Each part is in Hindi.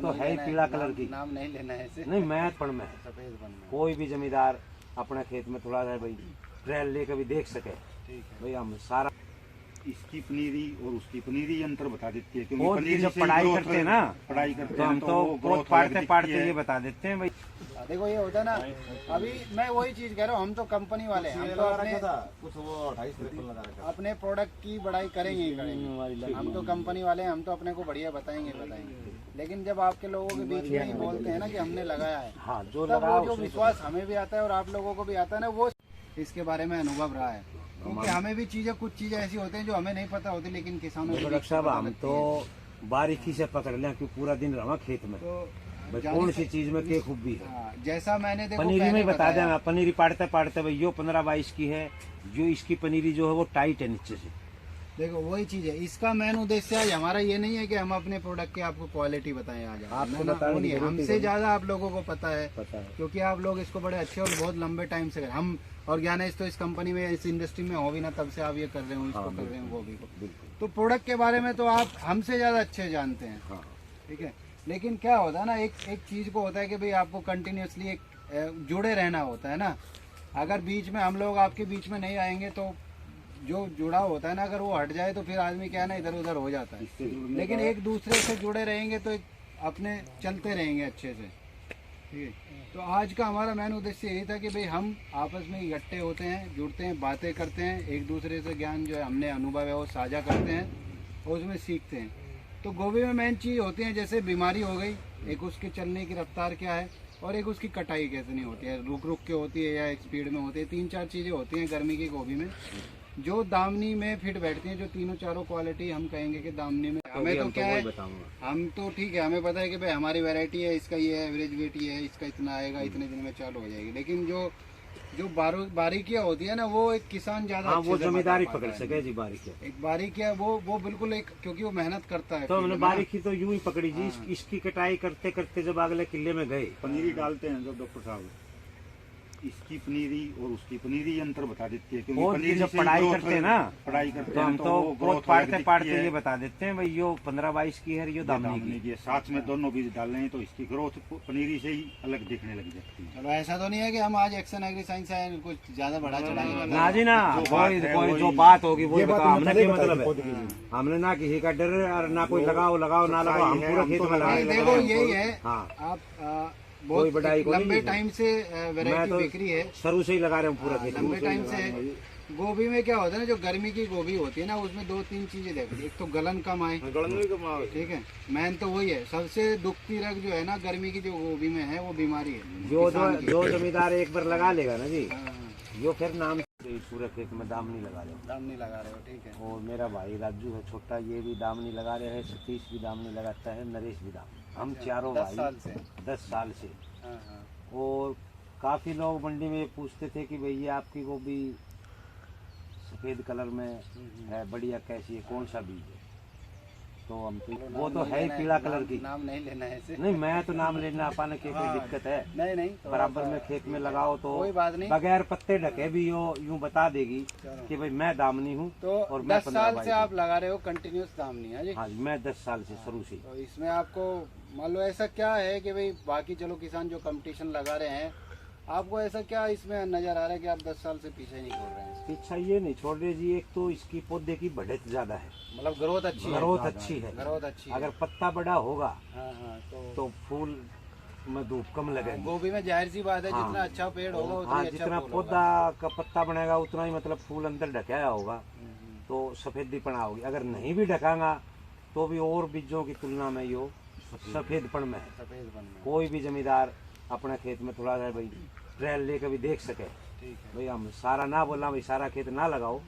तो है ही पीला कलर की। नाम नहीं लेना है इसे। नहीं महत्वपूर्ण में है। सफेद बन में कोई भी जमींदार अपने खेत में थोड़ा सा भाई ट्रायल लेकर भी देख सके। ठीक है। भाई हम सारा इसकी पनीरी और उसकी पनीरी अंतर बता देती है, वो पनीरी जब से पढ़ाई growth करते हैं ना पढ़ाई करते तो हम हैं तो वो बहुत growth पढ़ते अलग पढ़ते दिखती है। ये बता देते हैं भाई। देखो ये होता है ना, अभी मैं वही चीज कह रहा हूँ, हम तो कंपनी वाले हैं, हम तो अपने प्रोडक्ट की बढ़ाई करेंगे ही करेंगे। हम तो कंपनी वाले हैं, हम तो अपने को बढ़िया बताएंगे। लेकिन जब आपके लोगों के बीच में ही बोलते हैं ना कि हमने लगाया है, हाँ जो तब लगा वो जो विश्वास हमें भी आता है और आप लोगों को भी आता है ना, वो इसके बारे में अनुभव रहा है। क्योंकि हमें भी कुछ चीजें ऐसी होती हैं जो हमें नहीं पता होती, लेकिन किसानों को डॉक्टर साहब हम तो बारीकी से पकड़ लें कि पूरा दिन रहा खेत में तो भाई कौन सी चीज में क्या खूबी है। हाँ, जैसा मैंने देखो पनीरी में बता बताया। देना, पनीरी पाड़ते पाड़ते भाई यो 15-22 की है, जो इसकी पनीरी जो है वो टाइट है नीचे से। देखो वही चीज है, इसका मेन उद्देश्य आज हमारा ये नहीं है कि हम अपने प्रोडक्ट की आपको क्वालिटी बताएं आज आपको ना, बताने वो की नहीं है। जरूरत ही हमसे नहीं। ज्यादा आप लोगों को पता है, पता है क्योंकि आप लोग इसको बड़े अच्छे और बहुत लंबे टाइम से हम ऑर्गेनाइज तो इस कंपनी में इस इंडस्ट्री में हो भी ना, तब से आप ये कर रहे हो, इसको कर रहे हो, वो भी को। बिल्कुल। तो प्रोडक्ट के बारे में तो आप हमसे ज्यादा अच्छे जानते हैं। हाँ ठीक है, लेकिन क्या होता है ना, एक चीज को होता है कि भाई आपको कंटिन्यूअसली एक जुड़े रहना होता है ना। अगर बीच में हम लोग आपके बीच में नहीं आएंगे तो जो जुड़ाव होता है ना, अगर वो हट जाए तो फिर आदमी क्या है ना, इधर उधर हो जाता है। लेकिन एक दूसरे से जुड़े रहेंगे तो अपने चलते रहेंगे अच्छे से। ठीक है, तो आज का हमारा मेन उद्देश्य यही था कि भाई हम आपस में इकट्ठे होते हैं, जुड़ते हैं, बातें करते हैं, एक दूसरे से ज्ञान जो है हमने अनुभव है वो साझा करते हैं और उसमें सीखते हैं। तो गोभी में मेन चीज़ होती है, जैसे बीमारी हो गई, एक उसके चलने की रफ्तार क्या है और एक उसकी कटाई कैसे नहीं होती है, रुक रुक के होती है या एक स्पीड में होती है। 3-4 चीज़ें होती हैं गर्मी की गोभी में जो दामनी में फिट बैठती हैं, जो तीनों चारों क्वालिटी हम कहेंगे कि दामनी में हमें तो क्या है, हम तो ठीक है, हमें पता है कि भाई हमारी वैरायटी है, इसका ये एवरेज वेट ये है, इसका इतना आएगा, इतने दिन में चालू हो जाएगी। लेकिन जो बारीकियाँ होती है ना, वो एक किसान ज्यादा हाँ, अच्छे वो से जमींदारी बता पाता पकड़ है। सके जी बारीकी। एक बारीकियाँ वो बिल्कुल एक, क्योंकि वो मेहनत करता है। तो हमने फील्ड में ना। बारीकी तो यूं ही पकड़ी जी। इसकी कटाई करते करते जब अगले किले में गए, पनीरी डालते हैं जब डॉक्टर साहब, इसकी पनीरी और उसकी पनीरी अंतर बता देती है, और पनीरी जब से पढ़ाई growth करते हैं ना पढ़ाई करते तो हम हैं तो वो बहुत growth अलग पाड़ते दिखती पाड़ते है। ये बता देते हैं भाई यो 15-22 की है, यो दामनी की। साथ में दोनों बीज डाल हैं तो इसकी ग्रोथ पनीरी से ही अलग दिखने लग जाती है। चलो ऐसा तो नहीं है कि हम आज एक्शन एग्री साइंस आए कुछ ज्यादा बड़ा चढ़ाएंगे। ना जी ना, कोई जो बात होगी वो बताओ। हमने क्या मतलब है, हमने ना किसी का डर और ना कोई लगाओ ना लगाओ, हम पूरा खेत में नहीं, लगाए। देखो यही है, हाँ, आप कोई बहुत बढ़ाई को नहीं लंबे है। टाइम से मैं वैरायटी तो बिक्री है, शुरू से ही लगा रहे हूँ पूरा खेत। लंबे टाइम से। गोभी में क्या होता है ना, जो गर्मी की गोभी होती है ना, उसमें 2-3 चीजें देखो। एक तो गलन कम आए, ठीक है, मेन तो वही है। सबसे दुखती रग जो है ना गर्मी की, जो गोभी में है, वो बीमारी है। जो जमींदार एक बार लगा लेगा ना जी, हाँ, जो फिर नाम पूरे खेत में दामनी लगा रहे हो। दाम नहीं लगा रहे हो, ठीक है। और मेरा भाई राजू है छोटा, ये भी दामनी लगा रहे हैं, सतीश भी दामनी लगाता है, नरेश भी दामनी। हम चारों 10 भाई साल से। 10 साल से। हाँ, हाँ। और काफ़ी लोग मंडी में पूछते थे कि भैया आपकी गोभी सफ़ेद कलर में है, बढ़िया कैसी है, कौन सा बीज है। तो हम वो तो है ही पीला कलर की। नाम नहीं लेना है इसे। नहीं मैं तो नाम लेना पाने की कोई दिक्कत है नहीं बराबर में खेत में लगाओ तो कोई बात नहीं। बगैर पत्ते ढके भी यूं बता देगी कि भाई मैं दामनी हूँ। तो और मैं 10 साल से आप लगा रहे हो कंटिन्यूस दामनी है जी। हाँ जी, मैं 10 साल से शुरू से। तो इसमें आपको मान लो ऐसा क्या है कि भाई बाकी चलो किसान जो कंपटीशन लगा रहे हैं, आपको ऐसा क्या इसमें नजर आ रहा है कि आप 10 साल से पीछे नहीं छोड़ रहे हैं? पीछा ये नहीं छोड़ रहे जी, एक तो इसकी पौधे की बढ़त ज्यादा है, मतलब ग्रोथ अच्छी है। ग्रोथ अच्छी है। ग्रोथ अच्छी है। अगर पत्ता बड़ा होगा हाँ, तो फूल में धूप कम लगेगी। गोभी में जाहिर सी बात है, हाँ। जितना अच्छा पेड़ होगा उतना हाँ, अच्छा जितना फूल पौधा का पत्ता बनेगा उतना ही मतलब फूल अंदर ढकाया होगा तो सफेदीपना होगी। अगर नहीं भी ढकांगा तो भी और बीजों की तुलना में यो सफेदपन में है। सफेद बन में। कोई भी जमींदार अपने खेत में थोड़ा सा भाई ट्रायल लेकर भी देख सके। ठीक है। भाई हम सारा ना बोला भाई सारा खेत ना लगाओ,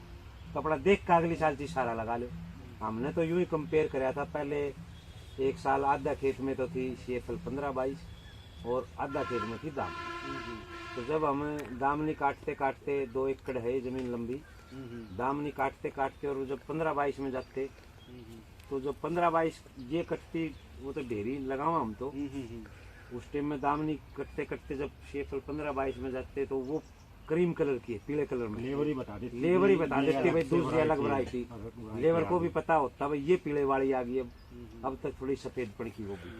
कपड़ा देख कर अगली साल चीज सारा लगा लो। हमने तो यूं ही कंपेयर कराया था, पहले एक साल आधा खेत में तो थी शेफल 15-22 और आधा खेत में थी दामनी। तो जब हम दामनी काटते काटते 2 एकड़ है जमीन लंबी, दामनी काटते काटते और जब 15-22 में जाते तो जब 15-22 ये कटती वो तो ढेरी लगाओ हम तो उस टाइम में दामनी कटते कटते जब शेफल 15-22 में जाते तो वो क्रीम कलर की है, पीले कलर में। लेवर ही बता देती भाई दूसरी अलग वैरायटी। लेवर को भी पता होता भाई ये पीले वाली आ गई, अब तक थोड़ी सफेद पड़ की होगी।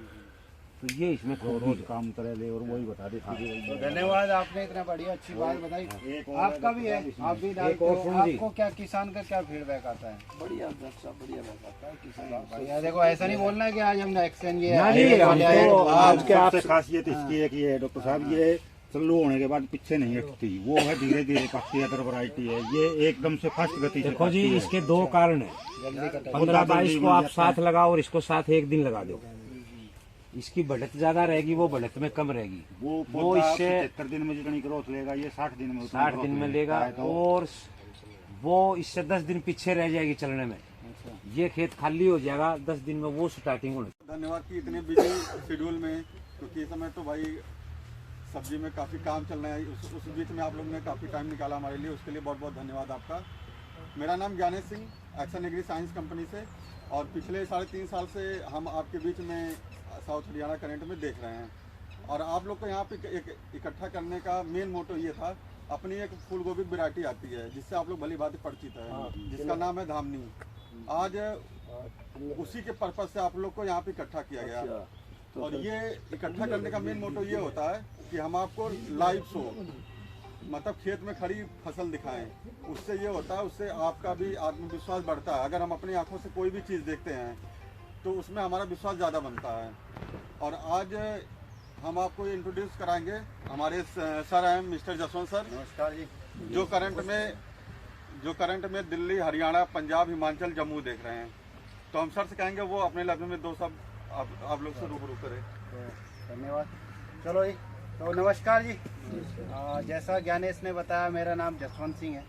तो ये इसमें जो खूबी रोज है। काम करे ले और वही बता देती है। तो धन्यवाद, आपने इतना बढ़िया अच्छी बात बताई। एक और आपका भी है, आप भी डालते और हो, सुन जी। आपको क्या किसान का क्या फीडबैक आता है? बढ़िया अच्छा बढ़िया रहता है किसान बढ़िया। देखो ऐसा नहीं बोलना है कि आज हमने एक्सचेंज ये ना, नहीं, आए, हम वाले आए, तो आज आज के आप सबसे खासियत इसकी है कि ये डॉक्टर साहब ये चालू होने के बाद पीछे नहीं हटती, वो है धीरे धीरे पकती अदर वैरायटी है, ये एकदम से फास्ट गति से देखो जी, पकती है। इसके दो कारण है। जल्दी कटा 15-22 को आप साथ लगाओ और इसको साथ एक दिन लगा दो, इसकी बढ़त ज्यादा रहेगी, वो बढ़त में कम रहेगी। वो वो इससे 70 दिन में जितनी ग्रोथ लेगा ये 60 दिन में उतनी 60 growth दिन में लेगा। लेगा, तो और वो इससे 10 दिन पीछे रह जाएगी चलने में। ये खेत खाली हो जाएगा 10 दिन में, वो स्टार्टिंग होने। धन्यवाद कि इतने बिजी शेड्यूल में, क्योंकि इस समय तो भाई सब्जी में काफ़ी काम चल रहा है, उस बीच में आप लोग ने काफ़ी टाइम निकाला हमारे लिए, उसके लिए बहुत बहुत धन्यवाद आपका। मेरा नाम Gyanesh Singh, Action Agri Science company से, और पिछले 3.5 साल से हम आपके बीच में साउथ हरियाणा करंट में देख रहे हैं। और आप लोग को यहाँ पे एक इकट्ठा करने का मेन मोटो ये था, अपनी एक फूल गोभी वैरायटी आती है जिससे आप लोग भली भांति परिचित है, जिसका नाम है धामनी। आज उसी के पर्पज से आप लोग को यहाँ पे इकट्ठा किया गया। और ये इकट्ठा करने का मेन मोटो ये होता है कि हम आपको लाइव शो, मतलब खेत में खड़ी फसल दिखाएं। उससे ये होता है, उससे आपका भी आत्मविश्वास बढ़ता है। अगर हम अपनी आंखों से कोई भी चीज़ देखते हैं तो उसमें हमारा विश्वास ज़्यादा बनता है। और आज हम आपको इंट्रोड्यूस कराएंगे, हमारे सर हैं मिस्टर जसवंत सर। नमस्कार जी। जो करंट में दिल्ली, हरियाणा, पंजाब, हिमाचल, जम्मू देख रहे हैं। तो हम सर से कहेंगे वो अपने लफ्ज़ में दो शब्द आप लोग से रूबरू करें। तो धन्यवाद। चलो जी, तो नमस्कार जी। जैसा ज्ञानेश ने बताया, मेरा नाम जसवंत सिंह है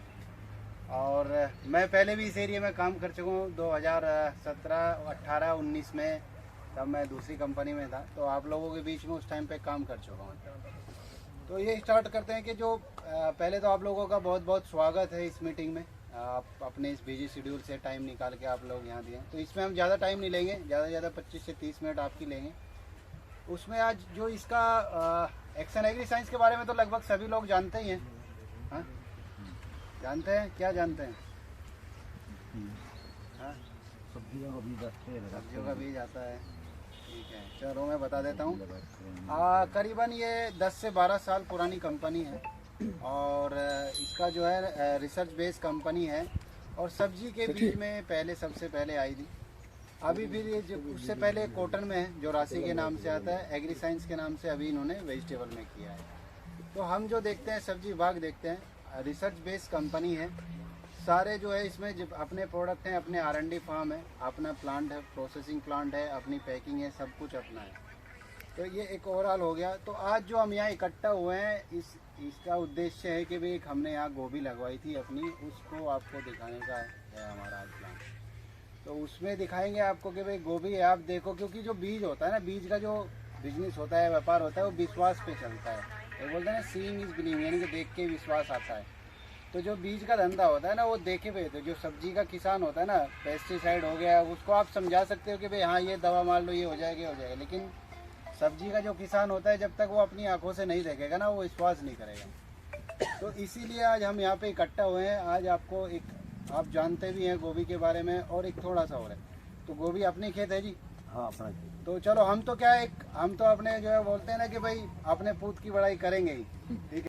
और मैं पहले भी इस एरिया में काम कर चुका हूँ। 2017, 18, 19 में तब मैं दूसरी कंपनी में था, तो आप लोगों के बीच में उस टाइम पे काम कर चुका हूँ। तो ये स्टार्ट करते हैं कि जो पहले तो आप लोगों का बहुत बहुत स्वागत है इस मीटिंग में। आप अपने इस बिजी शेड्यूल से टाइम निकाल के आप लोग यहाँ दिए, तो इसमें हम ज़्यादा टाइम नहीं लेंगे, ज़्यादा से ज़्यादा 25 से 30 मिनट आपकी लेंगे। उसमें आज जो इसका एक्शन एग्री साइंस के बारे में तो लगभग सभी लोग जानते ही हैं। हाँ, जानते हैं, क्या जानते हैं? हाँ, सब्जियों का बीज आते हैं, सब्जियों का बीज आता है। ठीक है, चलो मैं बता देता हूँ। करीबन ये 10 से 12 साल पुरानी कंपनी है और इसका जो है रिसर्च बेस्ड कंपनी है, और सब्जी के बीज में पहले सबसे पहले आई थी। अभी फिर ये जो उससे पहले कॉटन में है, जो राशि के नाम से आता है, एग्री साइंस के नाम से अभी इन्होंने वेजिटेबल में किया है। तो हम जो देखते हैं, सब्जी विभाग देखते हैं, रिसर्च बेस्ड कंपनी है। सारे जो है इसमें जब अपने प्रोडक्ट हैं, अपने R&D फार्म है, अपना प्लांट है, प्रोसेसिंग प्लांट है, अपनी पैकिंग है, सब कुछ अपना है। तो ये एक ओवरऑल हो गया। तो आज जो हम यहाँ इकट्ठा हुए हैं, इसका उद्देश्य है कि भाई एक हमने यहाँ गोभी लगवाई थी अपनी, उसको आपको दिखाने का है हमारा आज प्लान। तो उसमें दिखाएंगे आपको कि भाई गोभी है, आप देखो, क्योंकि जो बीज होता है ना, बीज का जो बिजनेस होता है, व्यापार होता है, वो विश्वास पे चलता है। ये बोलते हैं ना, सीइंग इज बिलीविंग, यानी कि देख के विश्वास आता है। तो जो बीज का धंधा होता है ना, वो देखे पे। तो जो सब्जी का किसान होता है ना, पेस्टिसाइड हो गया, उसको आप समझा सकते हो कि भाई हाँ ये दवा मार लो, ये हो जाएगा। लेकिन सब्जी का जो किसान होता है, जब तक वो अपनी आंखों से नहीं देखेगा ना, वो विश्वास नहीं करेगा। तो इसीलिए आज हम यहाँ पे इकट्ठा हुए हैं। आज आपको एक, आप जानते भी हैं गोभी के बारे में, और एक थोड़ा सा और है। तो गोभी अपनी खेत है जी। हाँ, अपना तो चलो, हम तो क्या, एक हम तो अपने जो है बोलते हैं ना कि भाई अपने पूत की बड़ाई करेंगे ही, ठीक है।